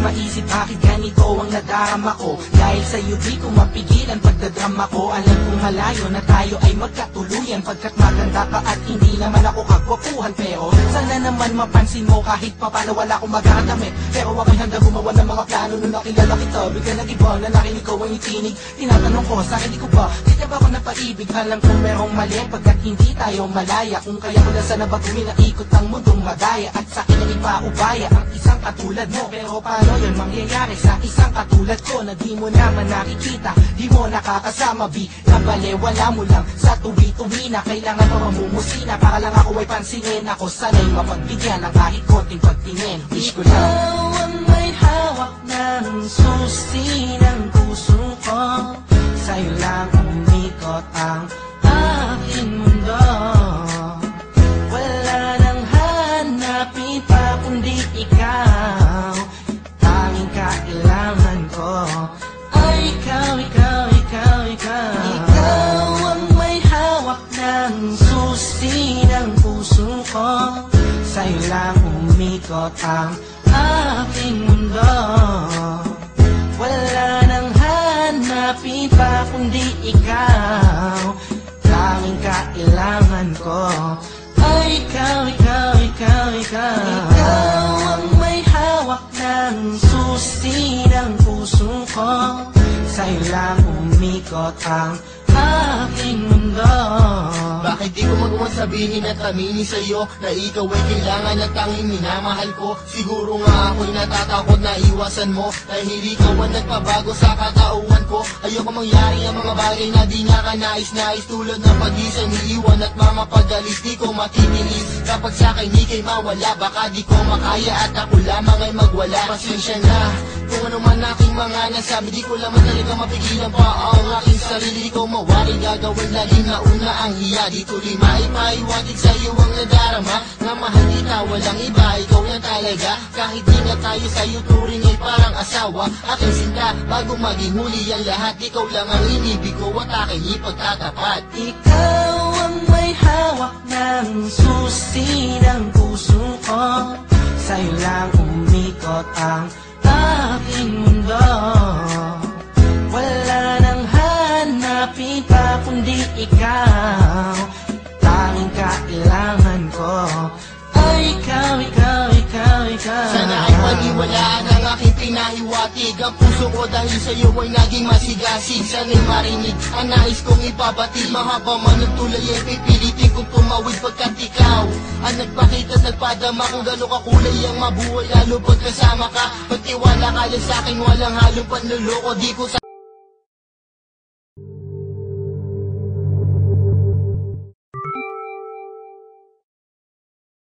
maisip bakit ganito ang nadarama ko. Dahil sa'yo di ko mapigilan pagdadrama ko. Alam kong malayo na tayo ay magkatuluyan, pagkat maganda ka at hindi naman ako kagwapuhan. Pero sana naman mapansin mo kahit papano wala akong magagamit. Pero ako'y handa gumawa ng mga plano nung nakilala kita. Bigla nag-iba na nakinig ko ang itinig. Tinatanong ko sa hindi ko ba kita ba ako napaibig? Alam kong merong mali pagkat hindi tayo malaya. Kung kaya ko na sana baguhin na ikot ang mundong madaya, at sa akin ang ipaubaya ang isang katulad mo. Pero paano yun mangyayari sa isang katulad ko na di mo naman nakikita, di mo nakakasama, bi nabale wala mo lang sa tuwi-tuwi na kailangan pa mamumusina para lang ako ay pansinin. Ako sana'y mapagbigyan ng kahit konting pagtingin. Wish ko lang ikaw ang may hawak ng susi ng puso ko. Sa'yo lang umikot ang aking mundo. Wala nang hanapin pa kundi ikaw. Tanging kailangan ko ay ikaw, ikaw, ikaw, ikaw. Ikaw ang may hawak ng susi ng puso ko. Sa'yo lang umikot ang aking mundo. Wala nang hanapin pa kundi ikaw. Tanging kailangan ko ay ikaw, ikaw, ikaw, ikaw. Ikaw ang may hawak ng susi ng puso ko. Sa'yo lang umikot ang aking mundo. Bakit di ko magawa sabihin at aminin sa'yo na ikaw ay kailangan at tanging minamahal ko? Siguro nga ako'y natatakot na iwasan mo, dahil ikaw ang nagpabago sa katauhan ko. Ayoko mangyari ang mga bagay na di nga ka nais-nais, tulad ng pag-isang iiwan at mamapagalis. Di ko matitiis kapag sa'kin ika'y mawala. Baka di ko makaya at ako lamang ay magwala. Pasensya na kung ano man aking mga nasabi, di ko lamang talaga mapigilan pa ang aking sarili. Di ko mawari gagawin laging nauna ang hiya. Di tuloy maipaiwatig sa'yo ang nadarama, nga mahal kita walang iba, ikaw lang talaga. Kahit di na tayo sa'yo turing ay parang asawa, aking sinta bago maging huli ang lahat. Ikaw lang ang inibig ko at aking ipagtatapat. Ikaw ang may hawak ng susi ng puso ko. Sa'yo lang umikot ang aking mundo. Wala nang hanapin pa kundi ikaw. Tanging kailangan ko ay ikaw, ikaw, ikaw, ikaw. Sana ay paniwalaan ang aking pinahiwatig. Ang puso ko dahil sa'yo ay naging masigasig. Sana'y marinig ang nais kong ipabatid. Mahaba man ang tulay ay pipilitin kong tumawid, pagkat ikaw ang nagpakita at nagpadama kung gano'ng kakulay ang mabuhay, lalo pag kasama ka. Pagtiwala ka lang sa'kin, walang halong panluloko. Di ko